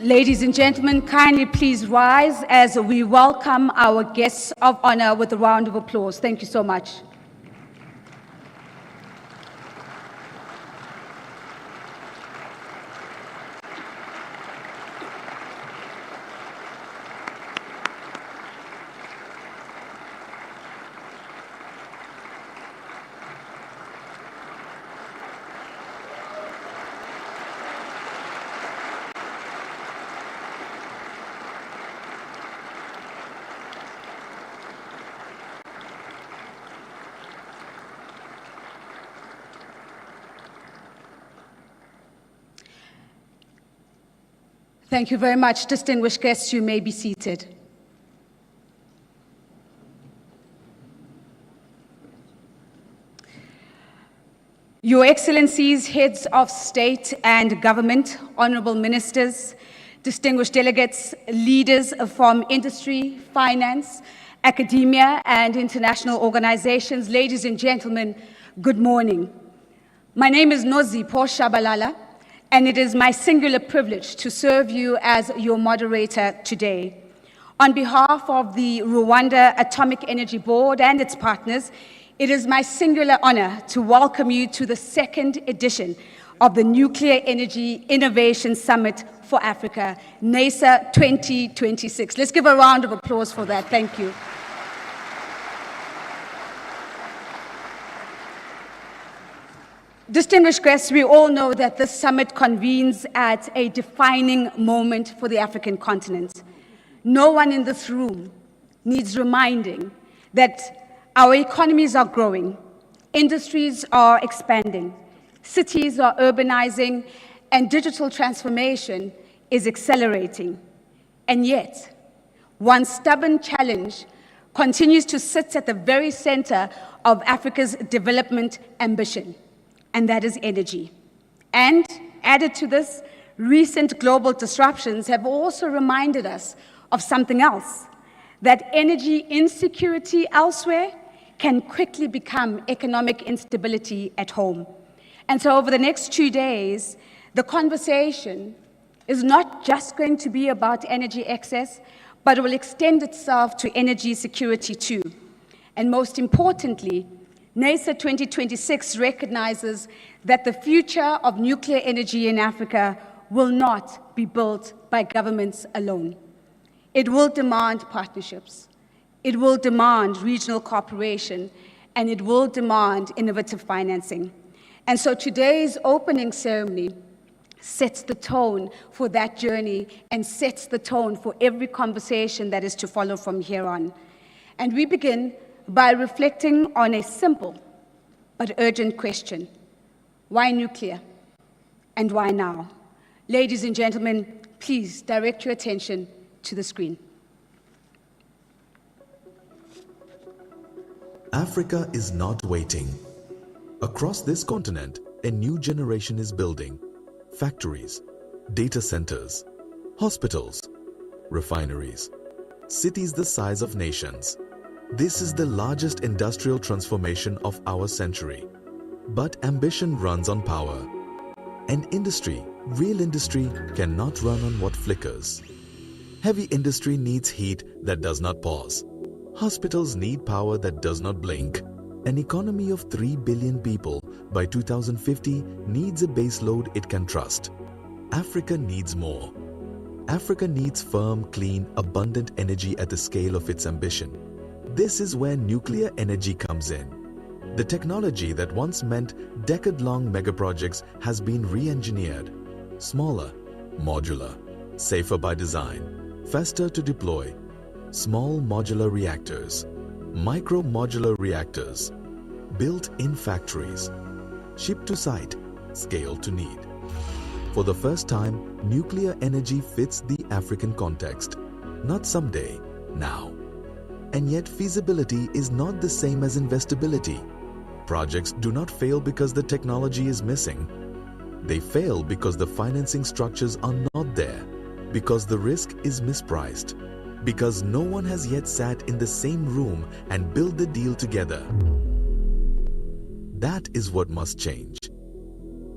Ladies and gentlemen, kindly please rise as we welcome our guests of honor with a round of applause. Thank you so much. Thank you very much. Distinguished guests, you may be seated. Your Excellencies, heads of state and government, honorable ministers, distinguished delegates, leaders from industry, finance, academia, and international organizations, ladies and gentlemen, good morning. My name is Nozipho Shabalala, and it is my singular privilege to serve you as your moderator today. On behalf of the Rwanda Atomic Energy Board and its partners, it is my singular honor to welcome you to the second edition of the Nuclear Energy Innovation Summit for Africa, NEISA 2026. Let's give a round of applause for that. Thank you. Distinguished guests, we all know that this summit convenes at a defining moment for the African continent. No one in this room needs reminding that our economies are growing, industries are expanding, cities are urbanizing, and digital transformation is accelerating. And yet, one stubborn challenge continues to sit at the very center of Africa's development ambition, and that is energy. And added to this, recent global disruptions have also reminded us of something else, that energy insecurity elsewhere can quickly become economic instability at home. And so over the next 2 days, the conversation is not just going to be about energy access, but it will extend itself to energy security too. And most importantly, NEISA 2026 recognizes that the future of nuclear energy in Africa will not be built by governments alone. It will demand partnerships, it will demand regional cooperation, and it will demand innovative financing. And so today's opening ceremony sets the tone for that journey and sets the tone for every conversation that is to follow from here on. And we begin by reflecting on a simple but urgent question. Why nuclear? And why now? Ladies and gentlemen, please direct your attention to the screen. Africa is not waiting. Across this continent, a new generation is building. Factories, data centers, hospitals, refineries, cities the size of nations. This is the largest industrial transformation of our century. But ambition runs on power. And industry, real industry, cannot run on what flickers. Heavy industry needs heat that does not pause. Hospitals need power that does not blink. An economy of 3 billion people by 2050 needs a base load it can trust. Africa needs more. Africa needs firm, clean, abundant energy at the scale of its ambition. This is where nuclear energy comes in. The technology that once meant decade-long megaprojects has been re-engineered. Smaller, modular, safer by design, faster to deploy. Small modular reactors, micro-modular reactors, built in factories, shipped to site, scaled to need. For the first time, nuclear energy fits the African context. Not someday, now. And yet feasibility is not the same as investability. Projects do not fail because the technology is missing. They fail because the financing structures are not there, because the risk is mispriced, because no one has yet sat in the same room and built the deal together. That is what must change.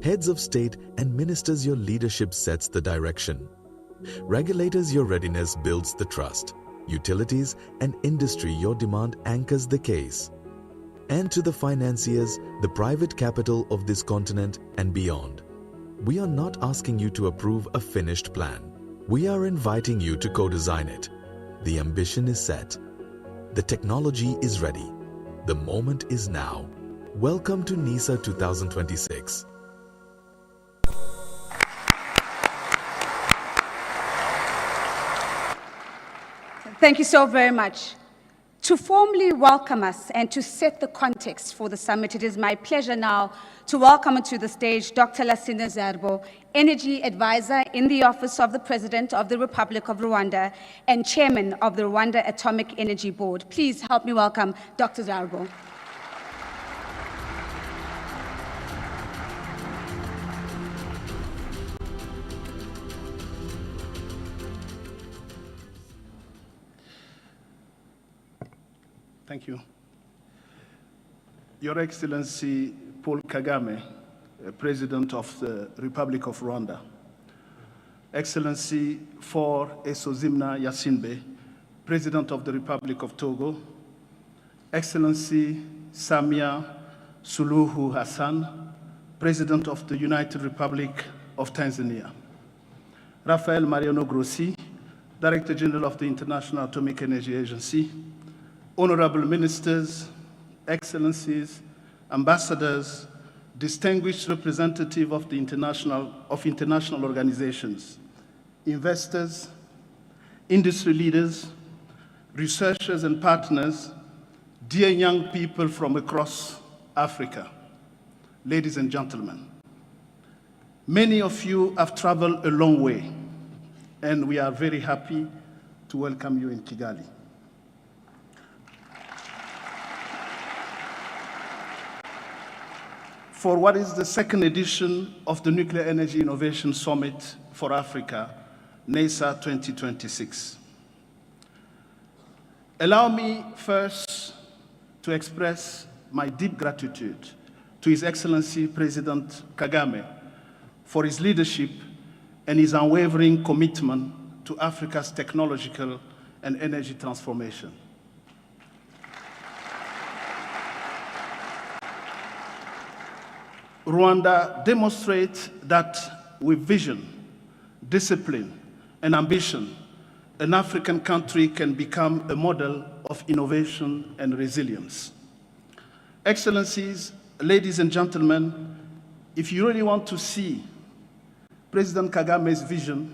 Heads of state and ministers, your leadership sets the direction. Regulators, your readiness builds the trust. Utilities and industry, your demand anchors the case. And to the financiers, the private capital of this continent and beyond, we are not asking you to approve a finished plan. We are inviting you to co-design it. The ambition is set. The technology is ready. The moment is now. Welcome to NEISA 2026. Thank you so very much. To formally welcome us and to set the context for the summit, it is my pleasure now to welcome to the stage Dr. Lassina Zerbo, Energy Advisor in the Office of the President of the Republic of Rwanda and Chairman of the Rwanda Atomic Energy Board. Please help me welcome Dr. Zerbo. Thank you. Your Excellency Paul Kagame, President of the Republic of Rwanda. Excellency For Esozimna Yasinbe, President of the Republic of Togo. Excellency Samia Suluhu Hassan, President of the United Republic of Tanzania. Rafael Mariano Grossi, Director General of the International Atomic Energy Agency. Honorable Ministers, Excellencies, Ambassadors, distinguished representatives of the international organizations, investors, industry leaders, researchers and partners, dear young people from across Africa, ladies and gentlemen. Many of you have traveled a long way, and we are very happy to welcome you in Kigali. For what is the second edition of the Nuclear Energy Innovation Summit for Africa, NEISA 2026. Allow me first to express my deep gratitude to His Excellency President Kagame for his leadership and his unwavering commitment to Africa's technological and energy transformation. Rwanda demonstrates that with vision, discipline, and ambition, an African country can become a model of innovation and resilience. Excellencies, ladies and gentlemen, if you really want to see President Kagame's vision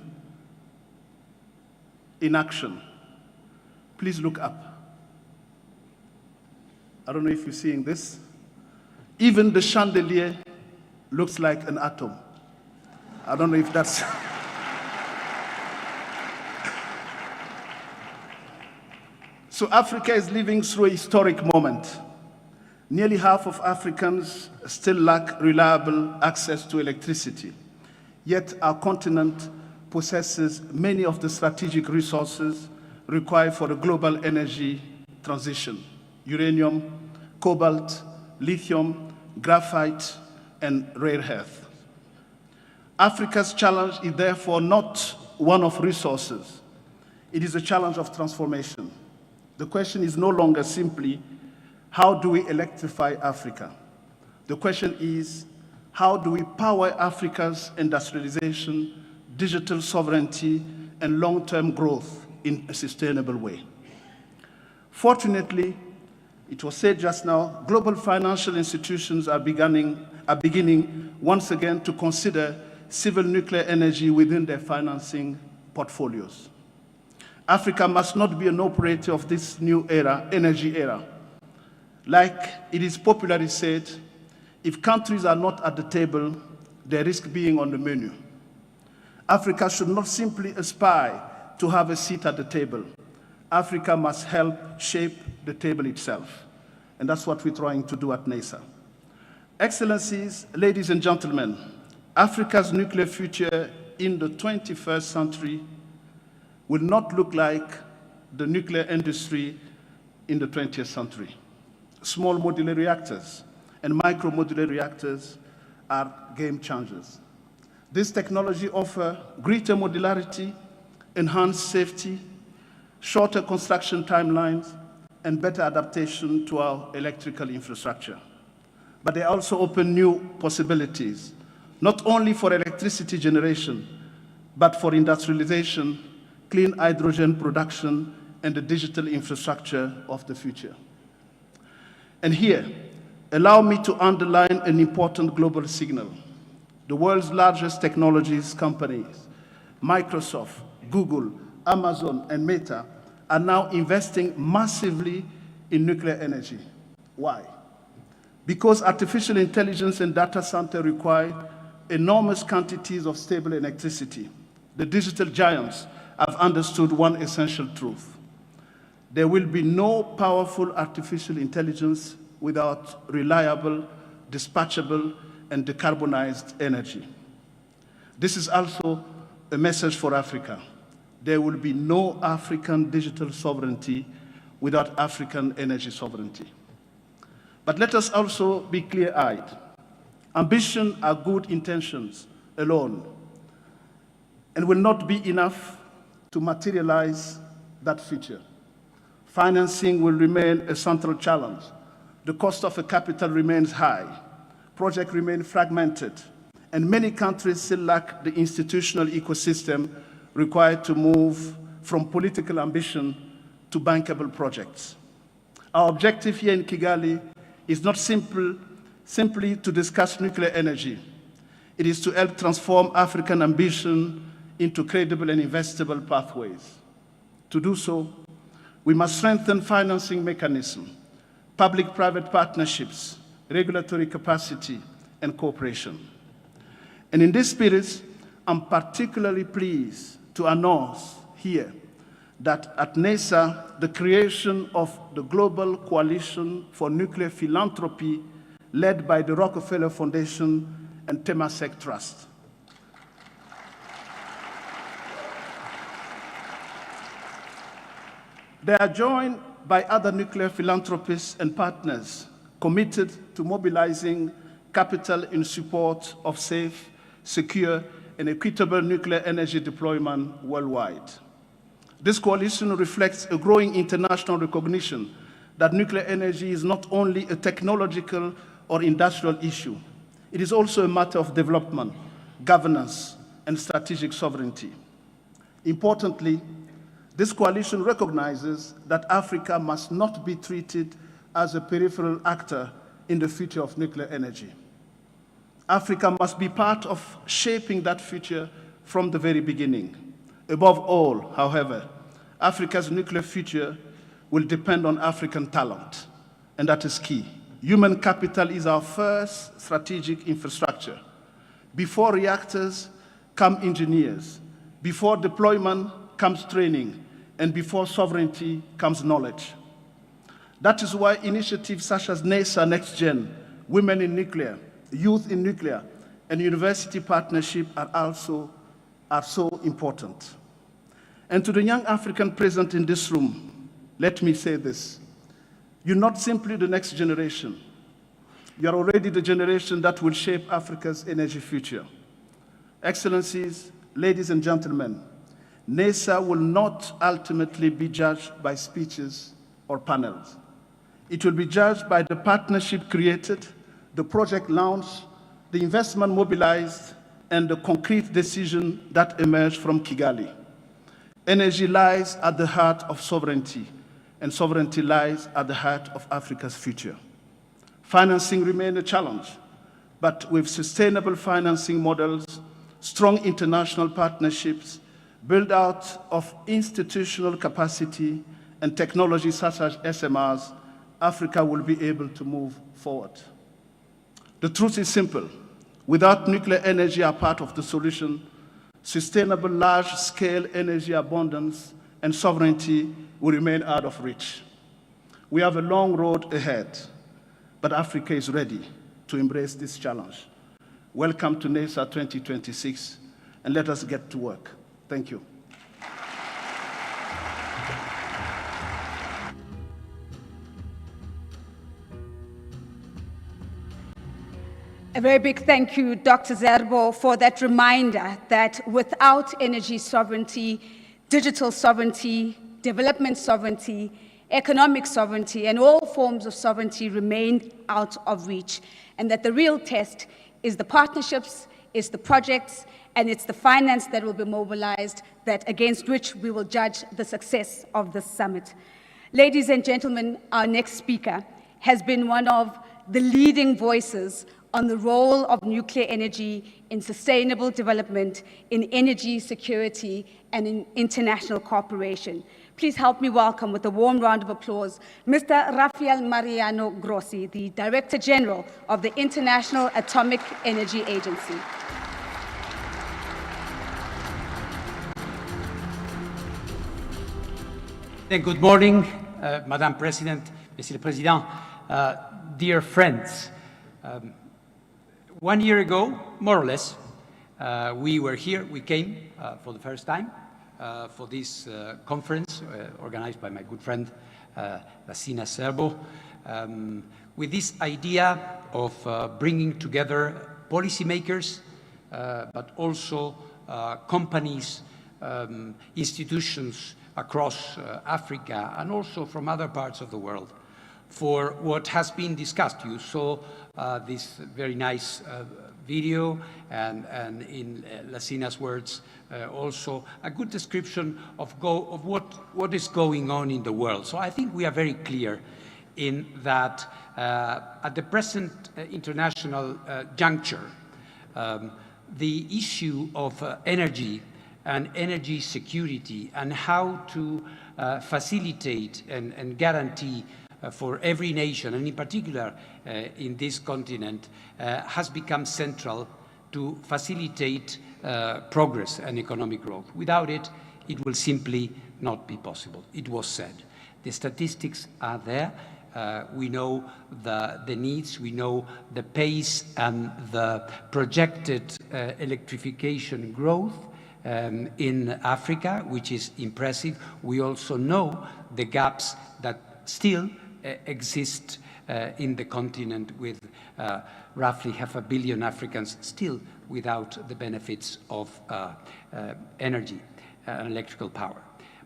in action, please look up. I don't know if you're seeing this. Even the chandelier looks like an atom. I don't know if that's... So Africa is living through a historic moment. Nearly half of Africans still lack reliable access to electricity. Yet our continent possesses many of the strategic resources required for a global energy transition: uranium, cobalt, lithium, graphite, and rare earth. Africa's challenge is therefore not one of resources. It is a challenge of transformation. The question is no longer simply, how do we electrify Africa? The question is, how do we power Africa's industrialization, digital sovereignty, and long-term growth in a sustainable way? Fortunately, it was said just now, global financial institutions are beginning once again to consider civil nuclear energy within their financing portfolios. Africa must not be an operator of this new era, energy era. Like it is popularly said, if countries are not at the table, they risk being on the menu. Africa should not simply aspire to have a seat at the table. Africa must help shape the table itself. And that's what we're trying to do at NEISA. Excellencies, ladies and gentlemen, Africa's nuclear future in the 21st century will not look like the nuclear industry in the 20th century. Small modular reactors and micro modular reactors are game changers. This technology offers greater modularity, enhanced safety, shorter construction timelines, and better adaptation to our electrical infrastructure. But they also open new possibilities, not only for electricity generation, but for industrialization, clean hydrogen production, and the digital infrastructure of the future. And here, allow me to underline an important global signal. The world's largest technologies companies, Microsoft, Google, Amazon, and Meta, are now investing massively in nuclear energy. Why? Because artificial intelligence and data center require enormous quantities of stable electricity. The digital giants have understood one essential truth. There will be no powerful artificial intelligence without reliable, dispatchable, and decarbonized energy. This is also a message for Africa. There will be no African digital sovereignty without African energy sovereignty. But let us also be clear-eyed. Ambition are good intentions alone and will not be enough to materialize that future. Financing will remain a central challenge. The cost of a capital remains high. Projects remain fragmented, and many countries still lack the institutional ecosystem required to move from political ambition to bankable projects. Our objective here in Kigali is not simply to discuss nuclear energy. It is to help transform African ambition into credible and investable pathways. To do so, we must strengthen financing mechanisms, public-private partnerships, regulatory capacity, and cooperation. And in this spirit, I'm particularly pleased to announce here that at NEISA, the creation of the Global Coalition for Nuclear Philanthropy, led by the Rockefeller Foundation and Temasek Trust. They are joined by other nuclear philanthropists and partners committed to mobilizing capital in support of safe, secure, and equitable nuclear energy deployment worldwide. This coalition reflects a growing international recognition that nuclear energy is not only a technological or industrial issue, it is also a matter of development, governance, and strategic sovereignty. Importantly, this coalition recognizes that Africa must not be treated as a peripheral actor in the future of nuclear energy. Africa must be part of shaping that future from the very beginning. Above all, however, Africa's nuclear future will depend on African talent, and that is key. Human capital is our first strategic infrastructure. Before reactors come engineers. Before deployment comes training, and before sovereignty comes knowledge. That is why initiatives such as NEISA Next Gen, Women in Nuclear, Youth in Nuclear, and university partnership are so important. And to the young African present in this room, let me say this. You're not simply the next generation. You're already the generation that will shape Africa's energy future. Excellencies, ladies and gentlemen, NEISA will not ultimately be judged by speeches or panels. It will be judged by the partnership created, the project launched, the investment mobilized, and the concrete decision that emerged from Kigali. Energy lies at the heart of sovereignty, and sovereignty lies at the heart of Africa's future. Financing remains a challenge, but with sustainable financing models, strong international partnerships, build-out of institutional capacity, and technology such as SMRs, Africa will be able to move forward. The truth is simple. Without nuclear energy as part of the solution, sustainable large-scale energy abundance and sovereignty will remain out of reach. We have a long road ahead, but Africa is ready to embrace this challenge. Welcome to NEISA 2026, and let us get to work. Thank you. A very big thank you, Dr. Zerbo, for that reminder that without energy sovereignty, digital sovereignty, development sovereignty, economic sovereignty, and all forms of sovereignty remain out of reach, and that the real test is the partnerships, is the projects, and it's the finance that will be mobilized, that against which we will judge the success of this summit. Ladies and gentlemen, our next speaker has been one of the leading voices on the role of nuclear energy in sustainable development, in energy security, and in international cooperation. Please help me welcome with a warm round of applause, Mr. Rafael Mariano Grossi, the Director General of the International Atomic Energy Agency. Good morning, Madam President, Monsieur le Président, dear friends. 1 year ago, more or less, we were here, we came for the first time for this conference organized by my good friend, Lassina Serbo, with this idea of bringing together policymakers, but also companies, institutions across Africa and also from other parts of the world for what has been discussed. You saw this very nice video and in Lassina's words also a good description of what is going on in the world. So I think we are very clear in that at the present international juncture, the issue of energy and energy security and how to facilitate and guarantee for every nation, and in particular in this continent, has become central to facilitate progress and economic growth. Without it, it will simply not be possible. It was said. The statistics are there. We know the needs, we know the pace and the projected electrification growth in Africa, which is impressive. We also know the gaps that still exist in the continent with roughly 500 million Africans still without the benefits of energy and electrical power.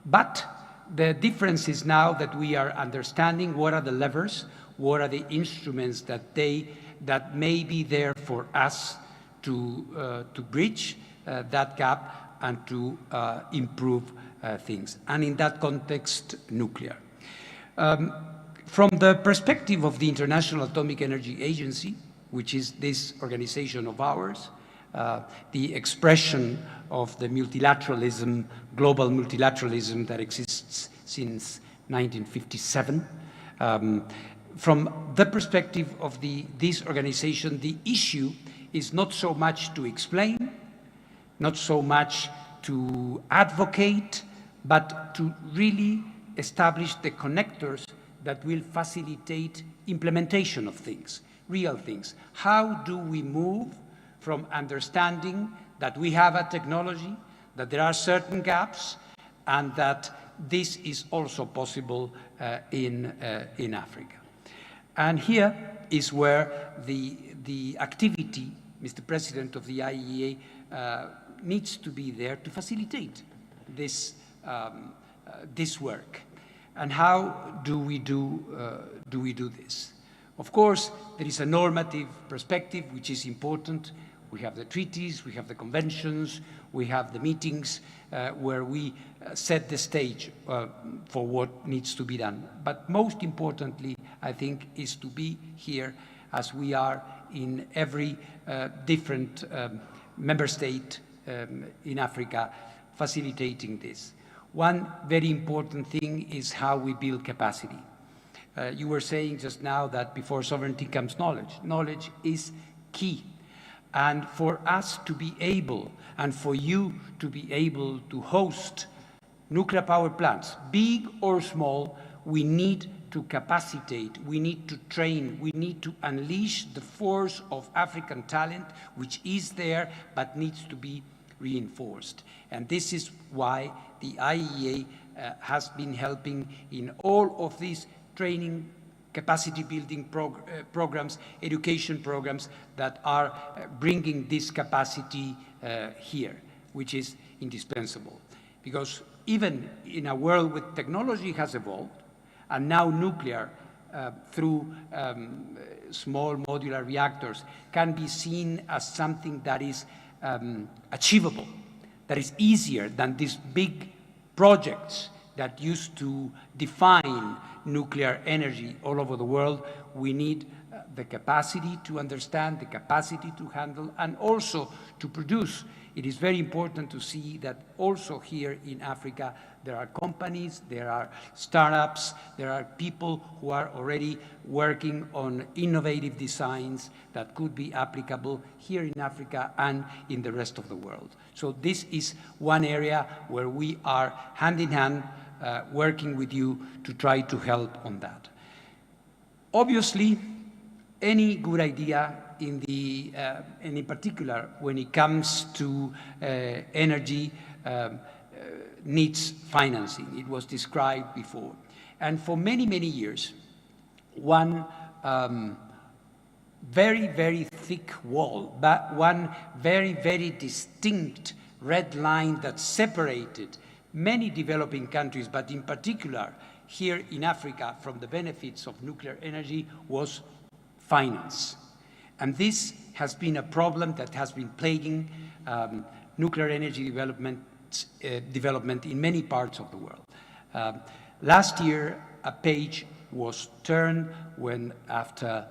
But the difference is now that we are understanding what are the levers, what are the instruments that may be there for us to bridge that gap and to improve things. And in that context, nuclear. From the perspective of the International Atomic Energy Agency, which is this organization of ours, the expression of the multilateralism, global multilateralism that exists since 1957. From the perspective of this organization, the issue is not so much to explain, not so much to advocate, but to really establish the connectors that will facilitate implementation of things, real things. How do we move from understanding that we have a technology, that there are certain gaps, and that this is also possible in Africa? And here is where the activity, Mr. President, of the IEA needs to be there to facilitate this work. And how do we do this? Of course, there is a normative perspective which is important. We have the treaties, we have the conventions, we have the meetings where we set the stage for what needs to be done. But most importantly, I think, is to be here as we are in every different member state in Africa, facilitating this. One very important thing is how we build capacity. You were saying just now that before sovereignty comes knowledge. Knowledge is key. And for us to be able, and for you to be able to host nuclear power plants, big or small, we need to capacitate, we need to train, we need to unleash the force of African talent, which is there, but needs to be reinforced. And this is why the IEA has been helping in all of these training, capacity building programs, education programs that are bringing this capacity here, which is indispensable. because even in a world where technology has evolved, and now nuclear through small modular reactors can be seen as something that is achievable, that is easier than these big projects that used to define nuclear energy all over the world. We need the capacity to understand, the capacity to handle, and also to produce. It is very important to see that also here in Africa, there are companies, there are startups, there are people who are already working on innovative designs that could be applicable here in Africa and in the rest of the world. So this is one area where we are hand in hand working with you to try to help on that. Obviously, any good idea and in particular when it comes to energy needs financing. It was described before. And for many, many years, one very, very thick wall, but one very, very distinct red line that separated many developing countries, but in particular here in Africa, from the benefits of nuclear energy was finance. And this has been a problem that has been plaguing nuclear energy development in many parts of the world. Last year, a page was turned when, after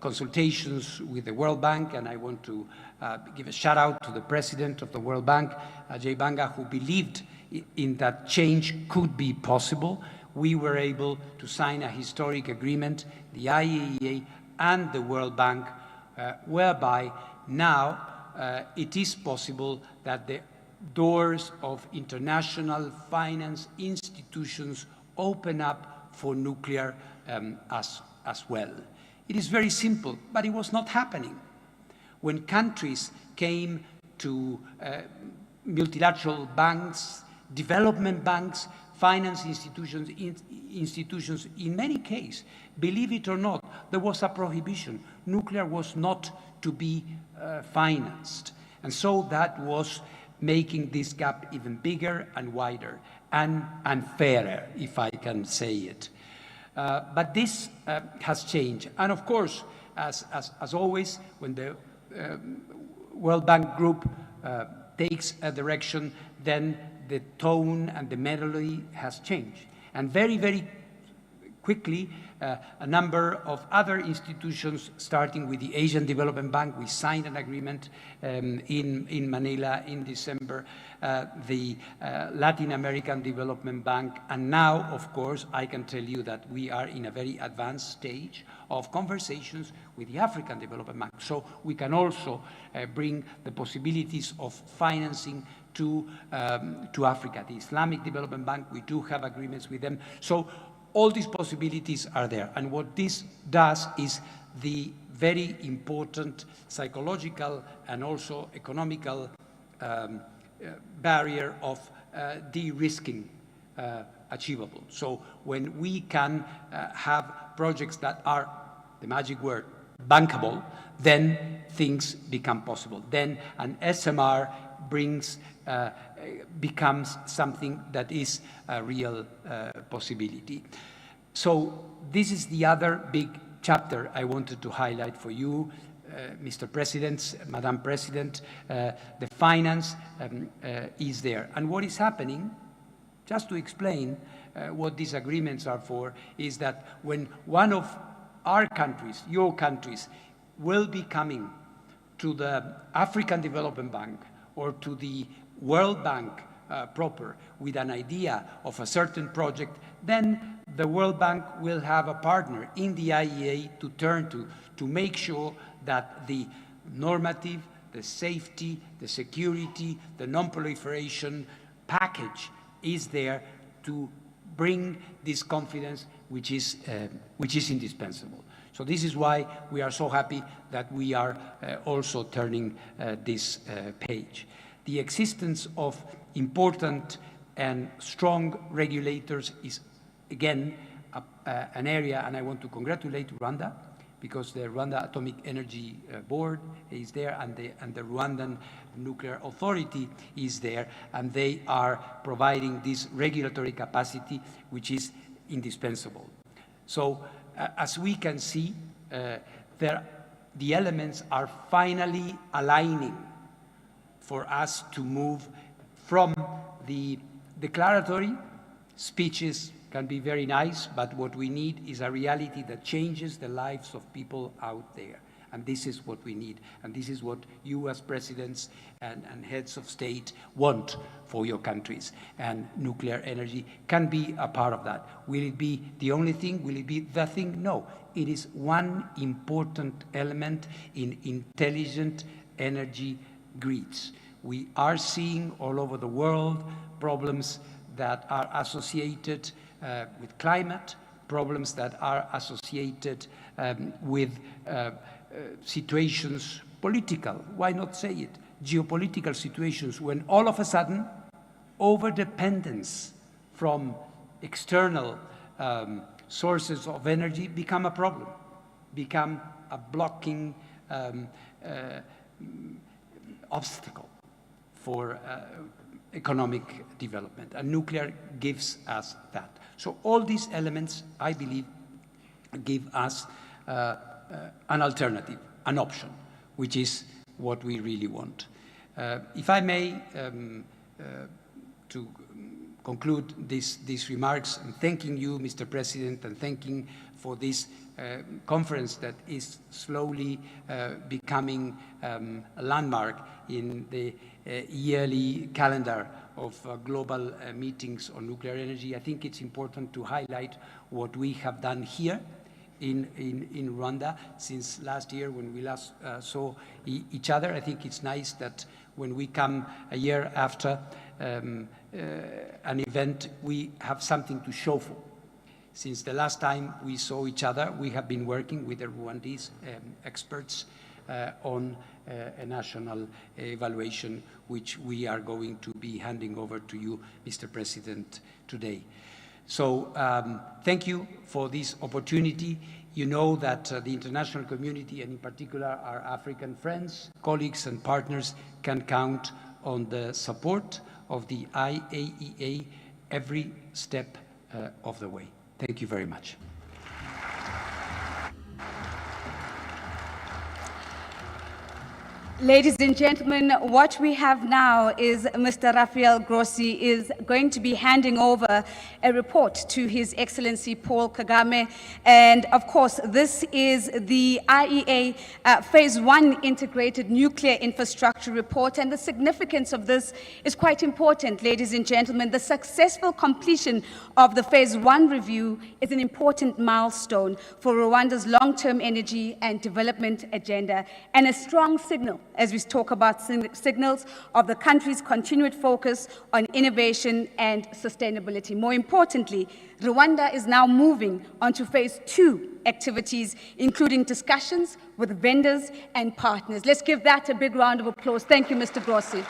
consultations with the World Bank, and I want to give a shout out to the president of the World Bank, Ajay Banga, who believed in that change could be possible. We were able to sign a historic agreement, the IAEA and the World Bank, whereby now it is possible that the doors of international finance institutions open up for nuclear as well. It is very simple, but it was not happening. When countries came to multilateral banks, development banks, finance institutions, in many cases, believe it or not, there was a prohibition. Nuclear was not to be financed. And so that was making this gap even bigger and wider and unfairer, if I can say it. But this has changed. And of course, as always, when the World Bank Group takes a direction, then the tone and the melody has changed. And very, very quickly, a number of other institutions, starting with the Asian Development Bank, we signed an agreement in Manila in December, the Latin American Development Bank, and now, of course, I can tell you that we are in a very advanced stage of conversations with the African Development Bank. So we can also bring the possibilities of financing to Africa. The Islamic Development Bank, we do have agreements with them. So all these possibilities are there. And what this does is the very important psychological and also economical barrier of de-risking achievable. So when we can have projects that are, the magic word, bankable, then things become possible. Then an SMR becomes something that is a real possibility. So this is the other big chapter I wanted to highlight for you, Mr. President, Madam President. The finance is there. And what is happening, just to explain what these agreements are for, is that when one of our countries, your countries, will be coming to the African Development Bank or to the World Bank proper with an idea of a certain project, then the World Bank will have a partner in the IEA to turn to make sure that the normative, the safety, the security, the non-proliferation package is there to bring this confidence, which is indispensable. So this is why we are so happy that we are also turning this page. The existence of important and strong regulators is, again, an area, and I want to congratulate Rwanda, because the Rwanda Atomic Energy Board is there, and the Rwandan Nuclear Authority is there, and they are providing this regulatory capacity, which is indispensable. So as we can see, the elements are finally aligning for us to move from the declaratory speeches. Can be very nice, but what we need is a reality that changes the lives of people out there. And this is what we need. And this is what you as presidents and heads of state want for your countries. And nuclear energy can be a part of that. Will it be the only thing? Will it be the thing? No. It is one important element in intelligent energy grids. We are seeing all over the world problems that are associated with climate, problems that are associated with situations, political, why not say it, geopolitical situations, when all of a sudden overdependence from external sources of energy become a problem, become a blocking obstacle for economic development. And nuclear gives us that. So all these elements, I believe, give us an alternative, an option, which is what we really want. If I may, to conclude these remarks, and thanking you, Mr. President, and thanking for this conference that is slowly becoming a landmark in the yearly calendar of global meetings on nuclear energy. I think it's important to highlight what we have done here in Rwanda since last year when we last saw each other. I think it's nice that when we come a year after an event, we have something to show for. Since the last time we saw each other, we have been working with the Rwandese experts on a national evaluation, which we are going to be handing over to you, Mr. President, today. So thank you for this opportunity. You know that the international community, and in particular our African friends, colleagues and partners, can count on the support of the IAEA every step of the way. Thank you very much. Ladies and gentlemen, what we have now is Mr. Rafael Grossi is going to be handing over a report to His Excellency Paul Kagame. And of course, this is the IEA Phase 1 Integrated Nuclear Infrastructure Report. And the significance of this is quite important, ladies and gentlemen. The successful completion of the Phase 1 review is an important milestone for Rwanda's long-term energy and development agenda, and a strong signal as we talk about signals of the country's continued focus on innovation and sustainability. More importantly, Rwanda is now moving on to Phase 2 activities, including discussions with vendors and partners. Let's give that a big round of applause. Thank you, Mr. Grossi.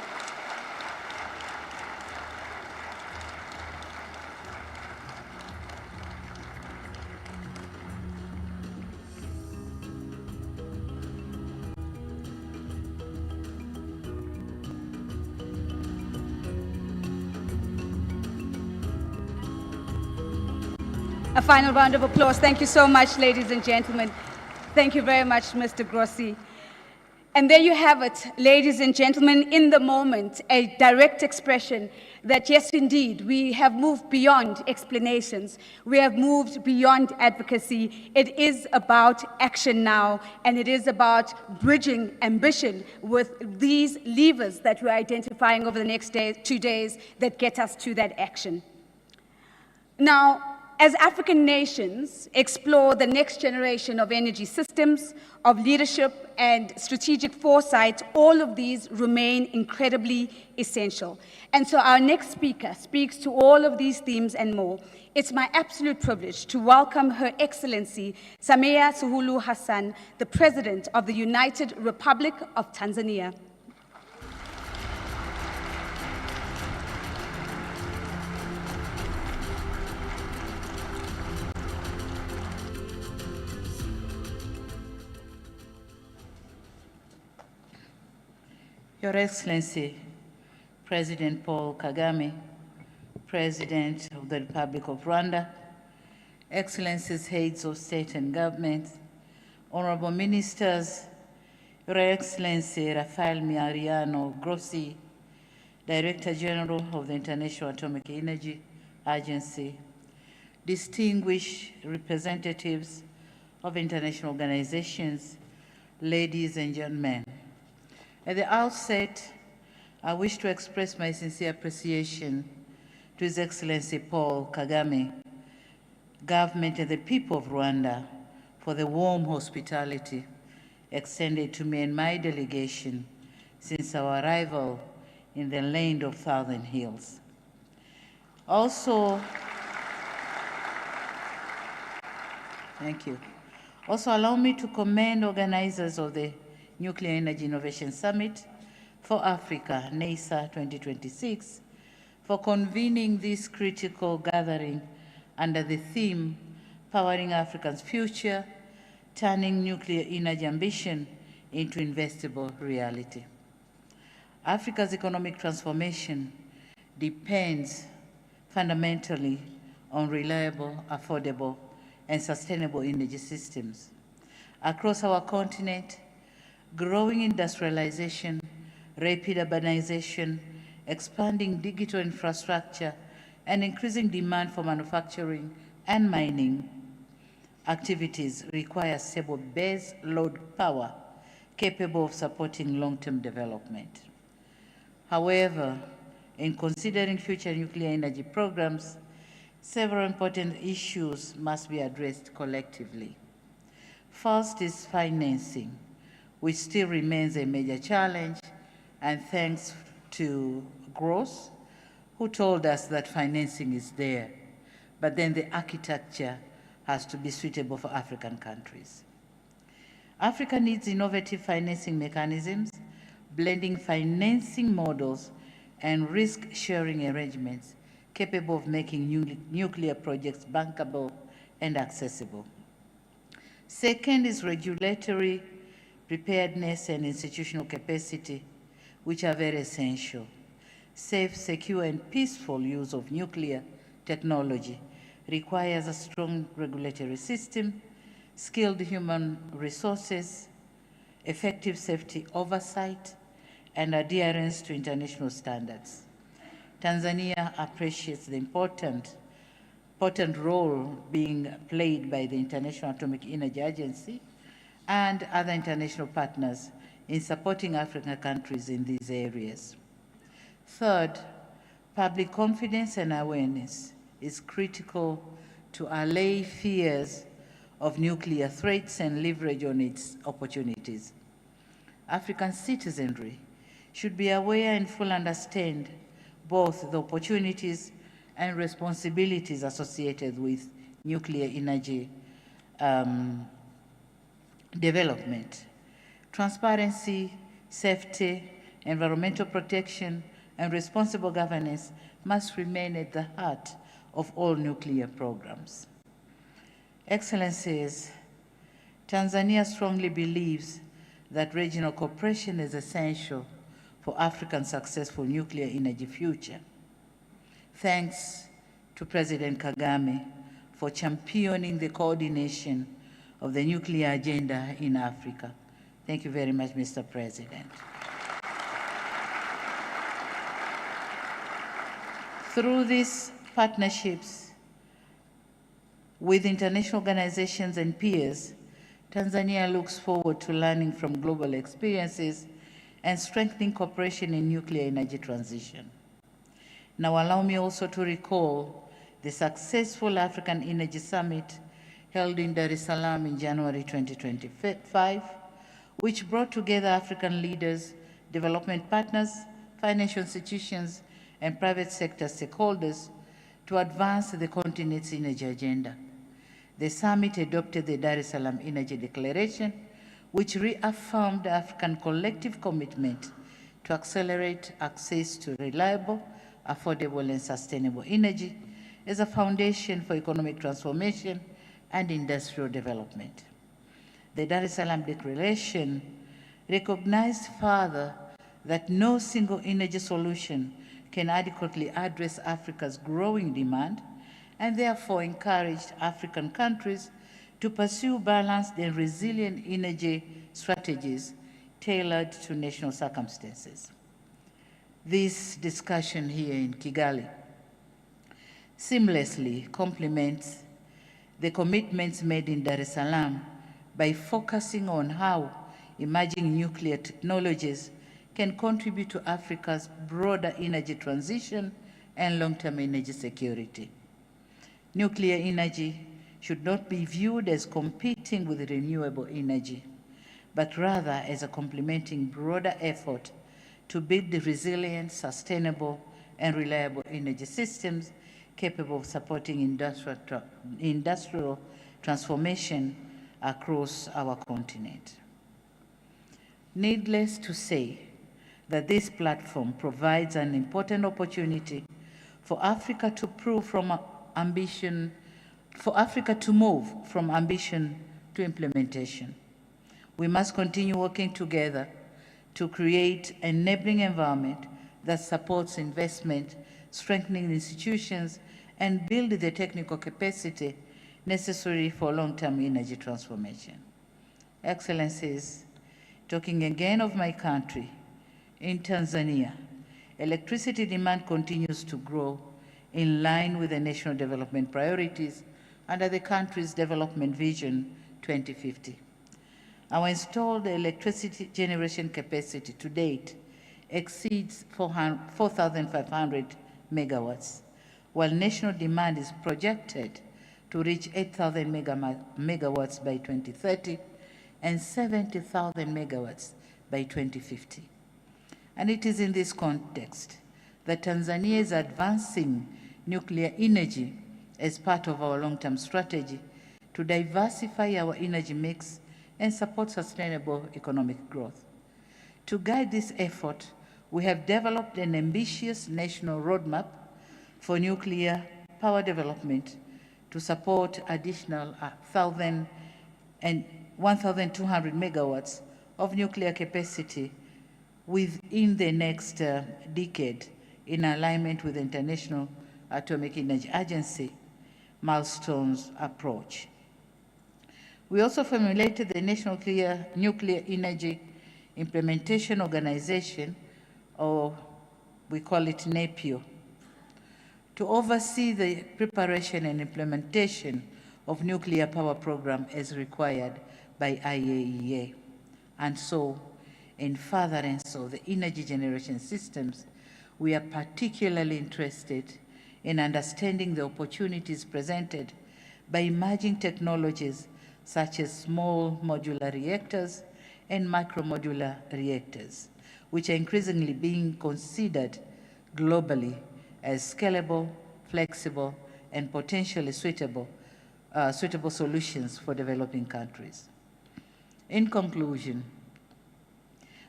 A final round of applause. Thank you so much, ladies and gentlemen. Thank you very much, Mr. Grossi. And there you have it, ladies and gentlemen, in the moment, a direct expression that, yes, indeed, we have moved beyond explanations. We have moved beyond advocacy. It is about action now, and it is about bridging ambition with these levers that we're identifying over the next 2 days that get us to that action. Now, as African nations explore the next generation of energy systems, of leadership and strategic foresight, all of these remain incredibly essential. And so our next speaker speaks to all of these themes and more. It's my absolute privilege to welcome Her Excellency Samia Suluhu Hassan, the President of the United Republic of Tanzania. Your Excellency, President Paul Kagame, President of the Republic of Rwanda, Excellencies, heads of state and government, honorable ministers, Your Excellency Rafael Mariano Grossi, Director General of the International Atomic Energy Agency, distinguished representatives of international organizations, ladies and gentlemen. At the outset, I wish to express my sincere appreciation to His Excellency Paul Kagame, government and the people of Rwanda for the warm hospitality extended to me and my delegation since our arrival in the land of Southern Hills. Also, thank you. Also, allow me to commend organizers of the Nuclear Energy Innovation Summit for Africa, NEISA 2026, for convening this critical gathering under the theme, Powering Africa's Future, Turning Nuclear Energy Ambition into Investable Reality. Africa's economic transformation depends fundamentally on reliable, affordable, and sustainable energy systems. Across our continent, growing industrialization, rapid urbanization, expanding digital infrastructure, and increasing demand for manufacturing and mining activities require stable base load power capable of supporting long-term development. However, in considering future nuclear energy programs, several important issues must be addressed collectively. First is financing, which still remains a major challenge, and thanks to Gross, who told us that financing is there, but then the architecture has to be suitable for African countries. Africa needs innovative financing mechanisms, blending financing models and risk-sharing arrangements capable of making nuclear projects bankable and accessible. Second is regulatory preparedness and institutional capacity, which are very essential. Safe, secure, and peaceful use of nuclear technology requires a strong regulatory system, skilled human resources, effective safety oversight, and adherence to international standards. Tanzania appreciates the important role being played by the International Atomic Energy Agency and other international partners in supporting African countries in these areas. Third, public confidence and awareness is critical to allay fears of nuclear threats and leverage on its opportunities. African citizenry should be aware and fully understand both the opportunities and responsibilities associated with nuclear energy development. Transparency, safety, environmental protection, and responsible governance must remain at the heart of all nuclear programs. Excellencies, Tanzania strongly believes that regional cooperation is essential for Africa's successful nuclear energy future. Thanks to President Kagame for championing the coordination of the nuclear agenda in Africa. Thank you very much, Mr. President. Through these partnerships with international organizations and peers, Tanzania looks forward to learning from global experiences and strengthening cooperation in nuclear energy transition. Now allow me also to recall the successful African Energy Summit held in Dar es Salaam in January 2025, which brought together African leaders, development partners, financial institutions, and private sector stakeholders to advance the continent's energy agenda. The summit adopted the Dar es Salaam Energy Declaration, which reaffirmed African collective commitment to accelerate access to reliable, affordable, and sustainable energy as a foundation for economic transformation and industrial development. The Dar es Salaam Declaration recognized further that no single energy solution can adequately address Africa's growing demand, and therefore encouraged African countries to pursue balanced and resilient energy strategies tailored to national circumstances. This discussion here in Kigali seamlessly complements the commitments made in Dar es Salaam by focusing on how emerging nuclear technologies can contribute to Africa's broader energy transition and long-term energy security. Nuclear energy should not be viewed as competing with renewable energy, but rather as a complementing broader effort to build the resilient, sustainable, and reliable energy systems capable of supporting industrial transformation across our continent. Needless to say that this platform provides an important opportunity for Africa to move from ambition to implementation. We must continue working together to create an enabling environment that supports investment, strengthening institutions, and build the technical capacity necessary for long-term energy transformation. Excellencies, talking again of my country, in Tanzania, electricity demand continues to grow in line with the national development priorities under the country's Development Vision 2050. Our installed electricity generation capacity to date exceeds 4,500 megawatts, while national demand is projected to reach 8,000 megawatts by 2030 and 70,000 megawatts by 2050. And it is in this context that Tanzania is advancing nuclear energy as part of our long-term strategy to diversify our energy mix and support sustainable economic growth. To guide this effort, we have developed an ambitious national roadmap for nuclear power development to support additional 1,200 megawatts of nuclear capacity within the next decade, in alignment with the International Atomic Energy Agency milestones approach. We also formulated the National Nuclear Energy Implementation Organization, or we call it NEPIO, to oversee the preparation and implementation of nuclear power program as required by IAEA. And so, in furtherance of the energy generation systems, we are particularly interested in understanding the opportunities presented by emerging technologies such as small modular reactors and micromodular reactors, which are increasingly being considered globally as scalable, flexible, and potentially suitable solutions for developing countries. In conclusion,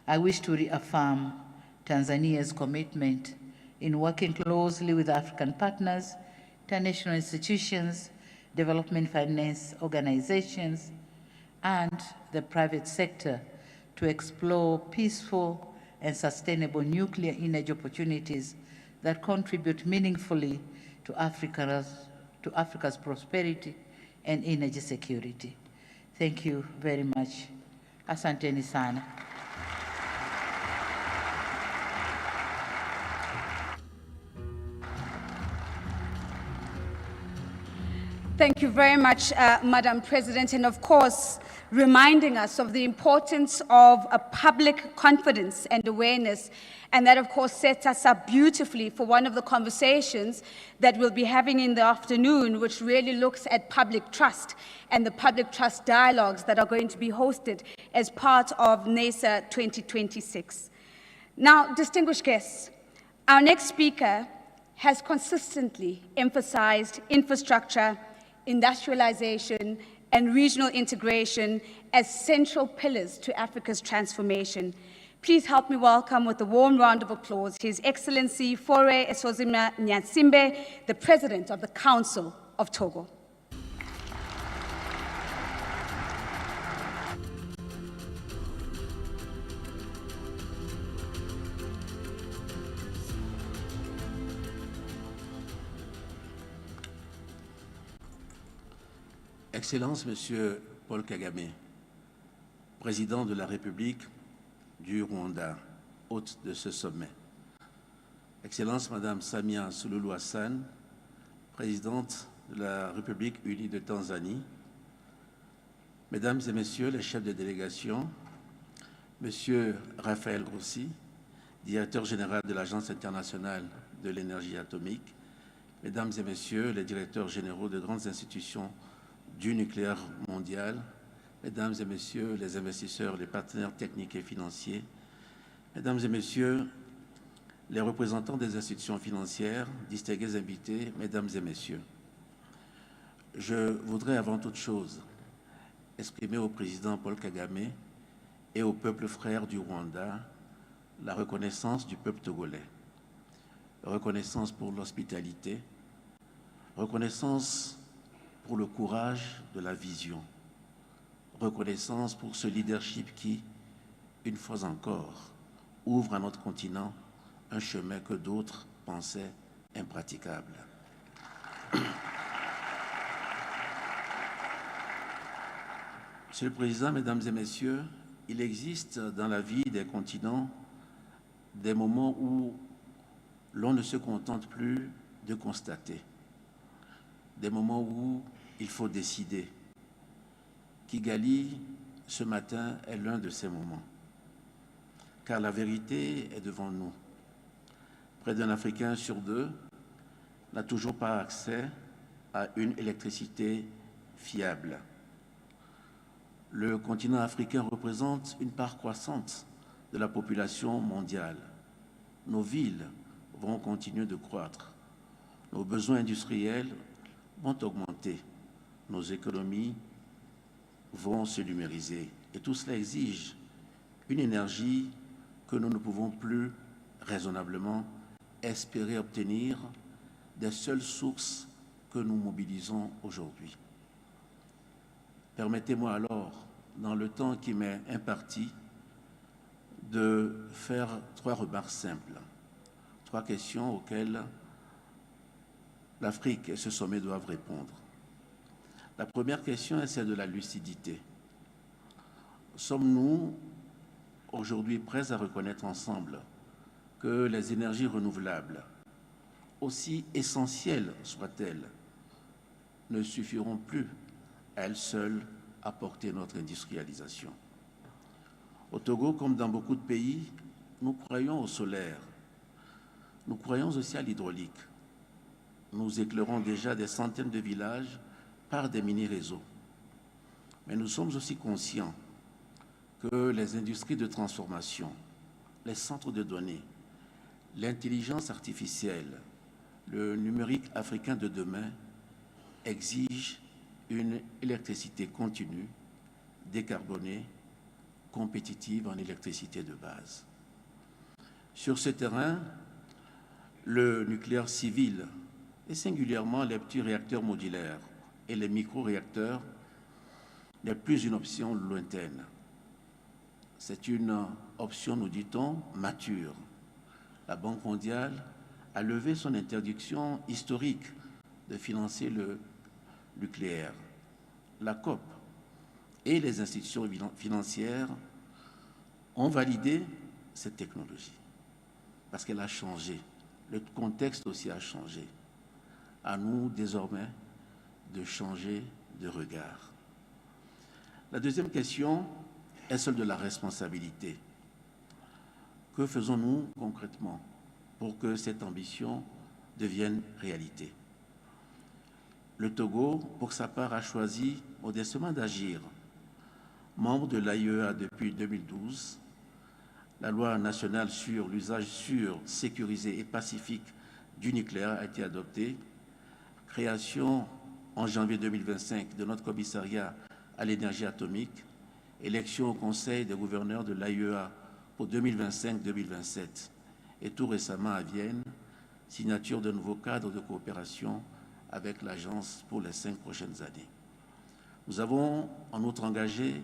I wish to reaffirm Tanzania's commitment in working closely with African partners, international institutions, development finance organizations, and the private sector to explore peaceful and sustainable nuclear energy opportunities that contribute meaningfully to Africa's prosperity and energy security. Thank you very much. Asanteni sana. Thank you very much, Madam President, and of course, reminding us of the importance of a public confidence and awareness. And that, of course, sets us up beautifully for one of the conversations that we'll be having in the afternoon, which really looks at public trust and the public trust dialogues that are going to be hosted as part of NEISA 2026. Now, distinguished guests, our next speaker has consistently emphasized infrastructure, industrialization, and regional integration as central pillars to Africa's transformation. Please help me welcome with a warm round of applause His Excellency Fore Esozima Nyansimbe, the President of the Council of Togo. Excellence, Monsieur Paul Kagame, président de la République du Rwanda, hôte de ce sommet. Excellence, Madame Samia Suluhu Hassan, présidente de la République unie de Tanzanie, Mesdames et Messieurs les chefs de délégation, Monsieur Raphaël Grossi, directeur général de l'Agence internationale de l'énergie atomique, Mesdames et Messieurs les directeurs généraux de grandes institutions du nucléaire mondial, Mesdames et Messieurs les investisseurs, les partenaires techniques et financiers, Mesdames et Messieurs les représentants des institutions financières, distingués invités, Mesdames et Messieurs, je voudrais avant toute chose exprimer au président Paul Kagame et au peuple frère du Rwanda la reconnaissance du peuple togolais, reconnaissance pour l'hospitalité, reconnaissance pour le courage de la vision, reconnaissance pour ce leadership qui, une fois encore, ouvre à notre continent un chemin que d'autres pensaient impraticable. Monsieur le Président, Mesdames et Messieurs, il existe dans la vie des continents des moments où l'on ne se contente plus de constater, des moments où il faut décider. Kigali, ce matin, est l'un de ces moments, car la vérité est devant nous. Près d'un Africain sur deux n'a toujours pas accès à une électricité fiable. Le continent africain représente une part croissante de la population mondiale. Nos villes vont continuer de croître. Nos besoins industriels vont augmenter. Nos économies vont se numériser. Et tout cela exige une énergie que nous ne pouvons plus raisonnablement espérer obtenir des seules sources que nous mobilisons aujourd'hui. Permettez-moi alors, dans le temps qui m'est imparti, de faire 3 remarques simples, 3 questions auxquelles l'Afrique et ce sommet doivent répondre. La première question est celle de la lucidité. Sommes-nous aujourd'hui prêts à reconnaître ensemble que les énergies renouvelables, aussi essentielles soient-elles, ne suffiront plus à elles seules à porter notre industrialisation? Au Togo, comme dans beaucoup de pays, nous croyons au solaire. Nous croyons aussi à l'hydraulique. Nous éclairons déjà des centaines de villages par des mini-réseaux. Mais nous sommes aussi conscients que les industries de transformation, les centres de données, l'intelligence artificielle, le numérique africain de demain exigent une électricité continue, décarbonée, compétitive en électricité de base. Sur ce terrain, le nucléaire civil, et singulièrement les petits réacteurs modulaires et les micro-réacteurs, n'est plus une option lointaine. C'est une option, nous dit-on, mature. La Banque mondiale a levé son interdiction historique de financer le nucléaire. La COP et les institutions financières ont validé cette technologie parce qu'elle a changé. Le contexte aussi a changé. À nous, désormais, de changer de regard. La deuxième question est celle de la responsabilité. Que faisons-nous concrètement pour que cette ambition devienne réalité? Le Togo, pour sa part, a choisi modestement d'agir. Membre de l'AIEA depuis 2012, la loi nationale sur l'usage sûr, sécurisé et pacifique du nucléaire a été adoptée. Création en janvier 2025 de notre commissariat à l'énergie atomique, élection au Conseil des gouverneurs de l'AIEA pour 2025-2027 et tout récemment à Vienne, signature de nouveaux cadres de coopération avec l'agence pour les 5 prochaines années. Nous avons en outre engagé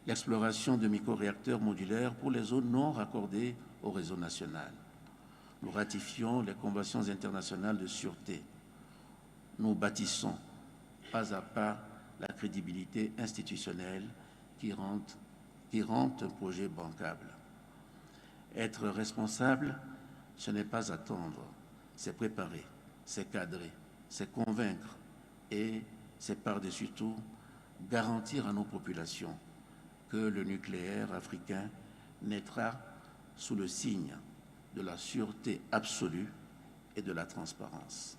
l'exploration de micro-réacteurs modulaires pour les zones non raccordées au réseau national. Nous ratifions les conventions internationales de sûreté. Nous bâtissons pas à pas la crédibilité institutionnelle qui rend un projet bancable. Être responsable, ce n'est pas attendre, c'est préparer, c'est cadrer, c'est convaincre et c'est par-dessus tout garantir à nos populations que le nucléaire africain naîtra sous le signe de la sûreté absolue et de la transparence.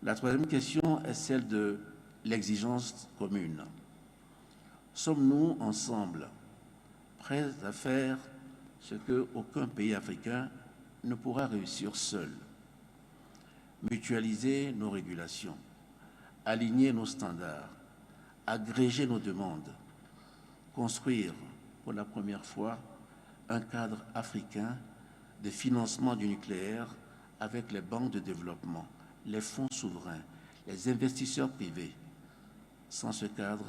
La troisième question est celle de l'exigence commune. Sommes-nous ensemble prêts à faire ce qu'aucun pays africain ne pourra réussir seul? Mutualiser nos régulations, aligner nos standards, agréger nos demandes, construire pour la première fois un cadre africain de financement du nucléaire avec les banques de développement, les fonds souverains, les investisseurs privés. Sans ce cadre,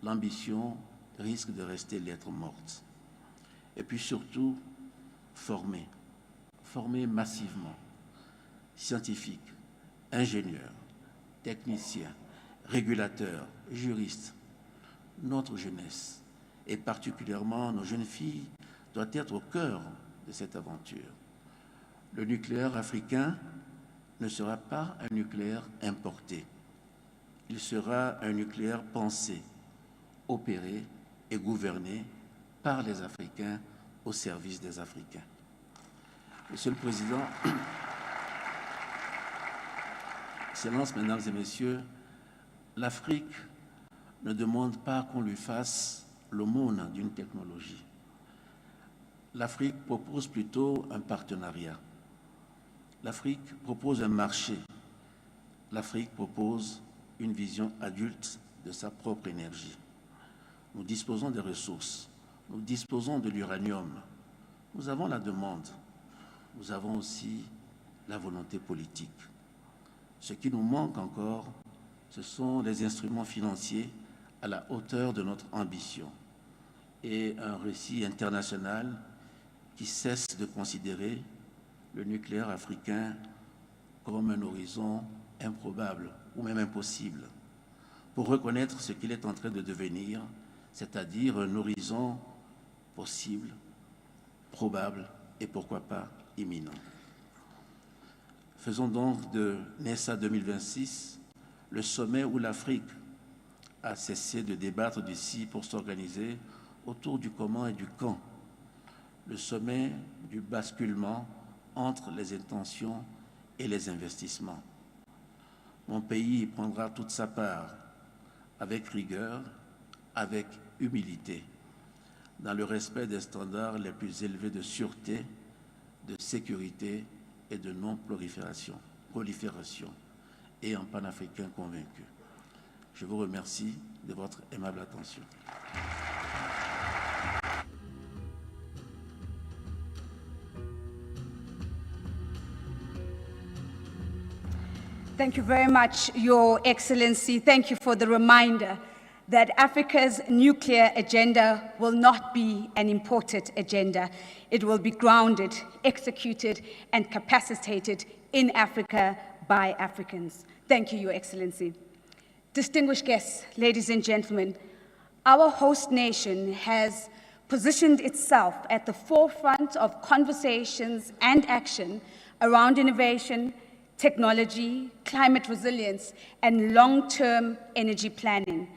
l'ambition risque de rester lettre morte. Et puis surtout, former massivement, scientifiques, ingénieurs, techniciens, régulateurs, juristes. Notre jeunesse, et particulièrement nos jeunes filles, doit être au cœur de cette aventure. Le nucléaire africain ne sera pas un nucléaire importé. Il sera un nucléaire pensé, opéré et gouverné par les Africains au service des Africains. Monsieur le Président, Excellences, Mesdames et Messieurs, l'Afrique ne demande pas qu'on lui fasse l'aumône d'une technologie. L'Afrique propose plutôt un partenariat. L'Afrique propose un marché. L'Afrique propose une vision adulte de sa propre énergie. Nous disposons des ressources. Nous disposons de l'uranium. Nous avons la demande. Nous avons aussi la volonté politique. Ce qui nous manque encore, ce sont les instruments financiers à la hauteur de notre ambition et un récit international qui cesse de considérer le nucléaire africain comme un horizon improbable ou même impossible, pour reconnaître ce qu'il est en train de devenir, c'est-à-dire un horizon possible, probable et pourquoi pas imminent. Faisons donc de NEISA 2026 le sommet où l'Afrique a cessé de débattre du si pour s'organiser autour du comment et du quand, le sommet du basculement entre les intentions et les investissements. Mon pays y prendra toute sa part, avec rigueur, avec humilité, dans le respect des standards les plus élevés de sûreté, de sécurité et de non-prolifération, et en panafricain convaincu. Je vous remercie de votre aimable attention. Thank you very much, Your Excellency. Thank you for the reminder that Africa's nuclear agenda will not be an imported agenda. It will be grounded, executed, and capacitated in Africa by Africans. Thank you, Your Excellency. Distinguished guests, ladies and gentlemen, our host nation has positioned itself at the forefront of conversations and action around innovation, technology, climate resilience, and long-term energy planning.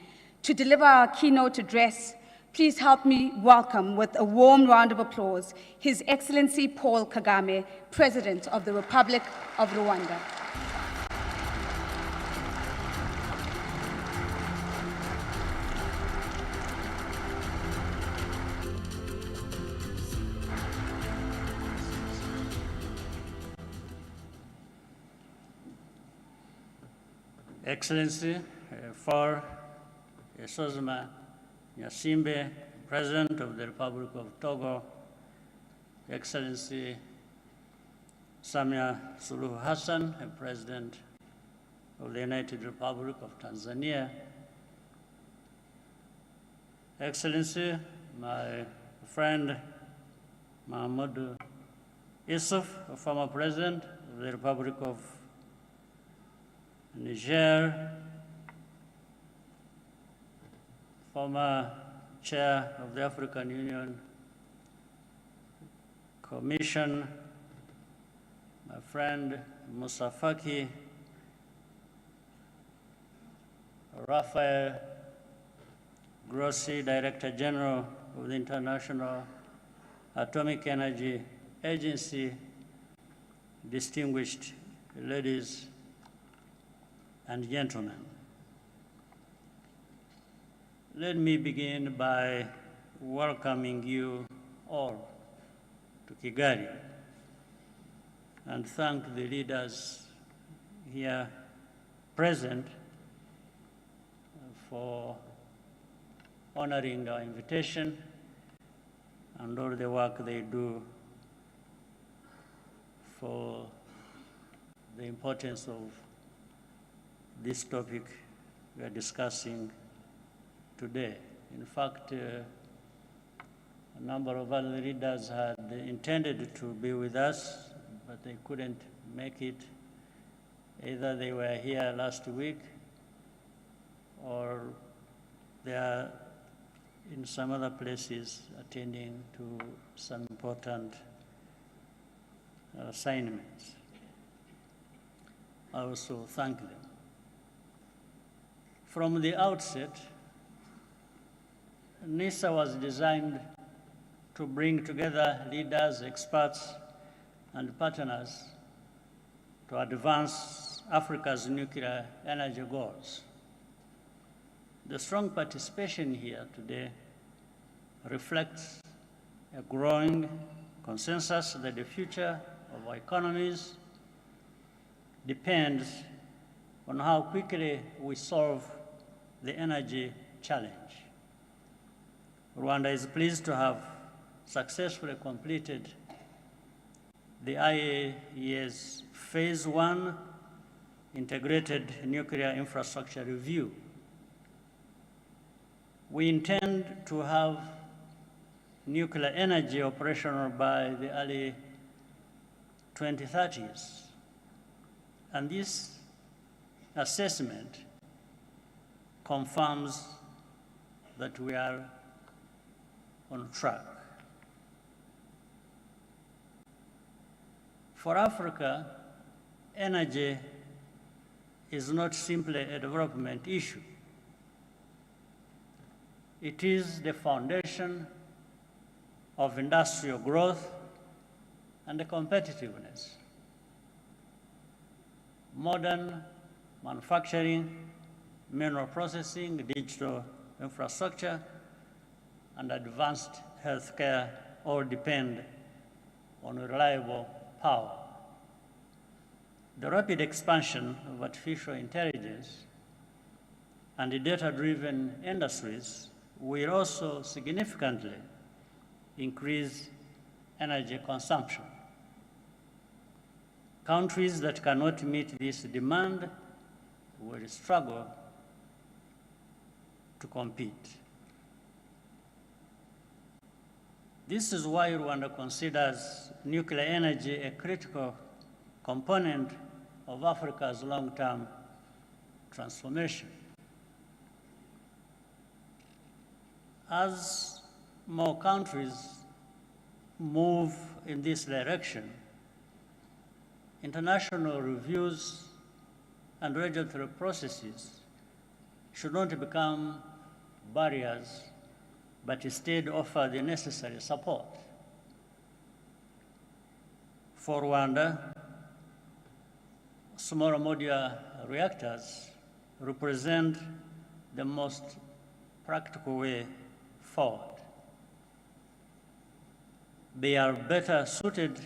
To deliver our keynote address, please help me welcome with a warm round of applause His Excellency Paul Kagame, President of the Republic of Rwanda. Excellency, for Sozuma Nyasimbe, President of the Republic of Togo, Excellency Samia Suluhu Hassan, President of the United Republic of Tanzania, Excellency, my friend Mahmoud Issouf, former President of the Republic of Niger, former chair of the African Union Commission, my friend Musa Faki, Rafael Grossi, Director General of the International Atomic Energy Agency, distinguished ladies and gentlemen. Let me begin by welcoming you all to Kigali and thank the leaders here present for honoring our invitation and all the work they do for the importance of this topic we are discussing today. In fact, a number of other leaders had intended to be with us, but they couldn't make it. Either they were here last week or they are in some other places attending to some important assignments. I also thank them. From the outset, NEISA was designed to bring together leaders, experts, and partners to advance Africa's nuclear energy goals. The strong participation here today reflects a growing consensus that the future of our economies depends on how quickly we solve the energy challenge. Rwanda is pleased to have successfully completed the IAEA's Phase 1 Integrated Nuclear Infrastructure Review. We intend to have nuclear energy operational by the early 2030s. And this assessment confirms that we are on track. For Africa, energy is not simply a development issue. It is the foundation of industrial growth and competitiveness. Modern manufacturing, mineral processing, digital infrastructure, and advanced healthcare all depend on reliable power. The rapid expansion of artificial intelligence and the data-driven industries will also significantly increase energy consumption. Countries that cannot meet this demand will struggle to compete. This is why Rwanda considers nuclear energy a critical component of Africa's long-term transformation. As more countries move in this direction, international reviews and regulatory processes should not become barriers, but instead offer the necessary support. For Rwanda, small modular reactors represent the most practical way forward. They are better suited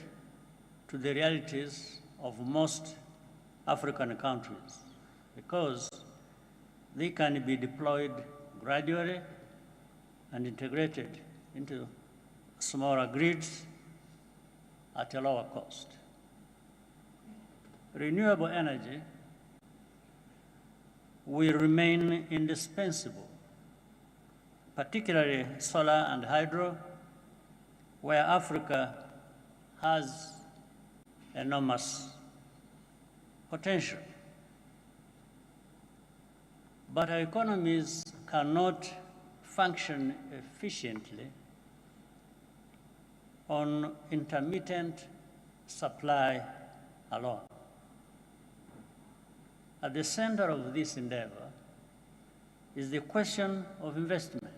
to the realities of most African countries because they can be deployed gradually and integrated into smaller grids at a lower cost. Renewable energy will remain indispensable, particularly solar and hydro, where Africa has enormous potential. But our economies cannot function efficiently on intermittent supply alone. At the center of this endeavor is the question of investment.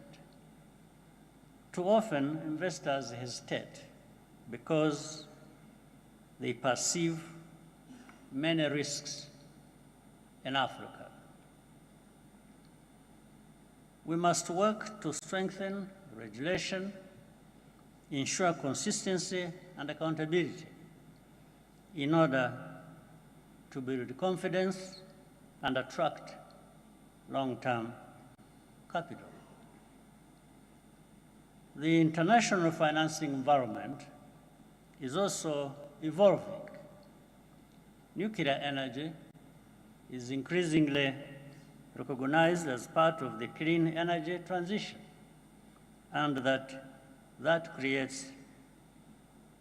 Too often, investors hesitate because they perceive many risks in Africa. We must work to strengthen regulation, ensure consistency and accountability in order to build confidence and attract long-term capital. The international financing environment is also evolving. Nuclear energy is increasingly recognized as part of the clean energy transition, and that creates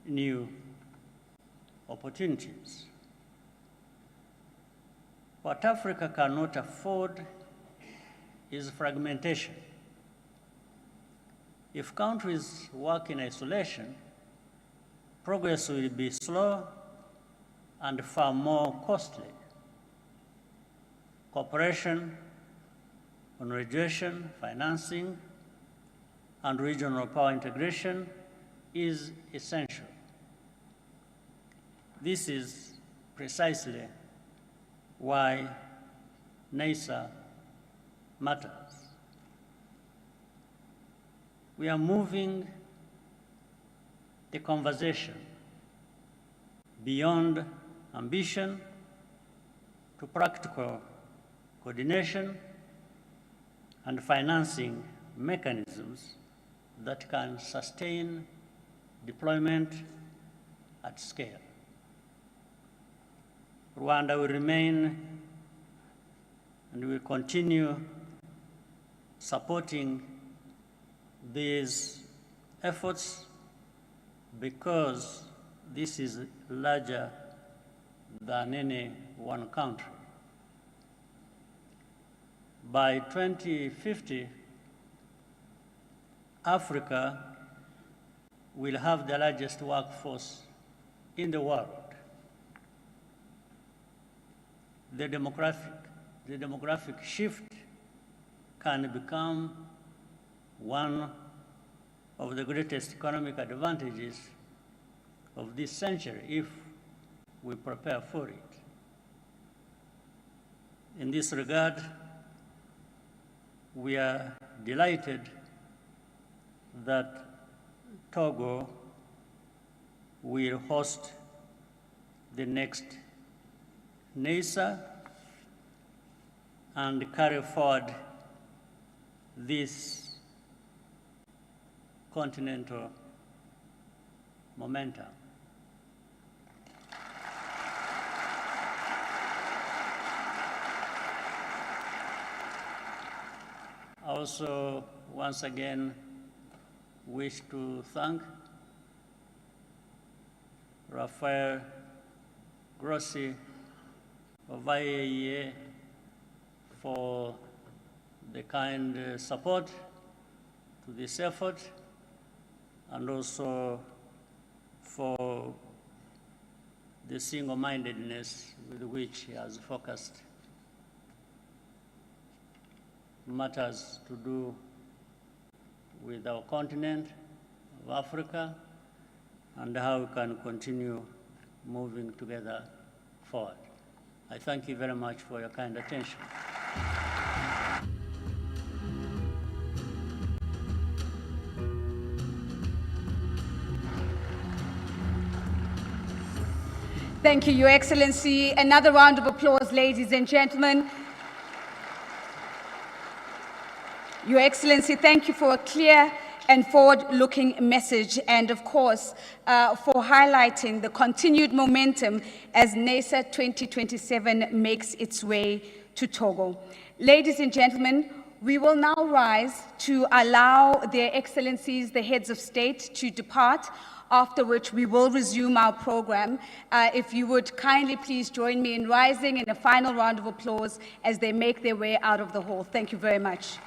new opportunities. What Africa cannot afford is fragmentation. If countries work in isolation, progress will be slow and far more costly. Cooperation on regulation, financing, and regional power integration is essential. This is precisely why NEISA matters. We are moving the conversation beyond ambition to practical coordination and financing mechanisms that can sustain deployment at scale. Rwanda will remain and will continue supporting these efforts because this is larger than any one country. By 2050, Africa will have the largest workforce in the world. The demographic shift can become one of the greatest economic advantages of this century if we prepare for it. In this regard, we are delighted that Togo will host the next NEISA and carry forward this continental momentum. I also, once again, wish to thank Rafael Grossi of IAEA for the kind support to this effort, and also for the single-mindedness with which he has focused matters to do with our continent of Africa and how we can continue moving together forward. I thank you very much for your kind attention. Thank you, Your Excellency. Another round of applause, ladies and gentlemen. Your Excellency, thank you for a clear and forward-looking message, and of course, for highlighting the continued momentum as NEISA 2027 makes its way to Togo. Ladies and gentlemen, we will now rise to allow their Excellencies, the heads of state, to depart, after which we will resume our program. If you would kindly please join me in rising in a final round of applause as they make their way out of the hall. Thank you very much.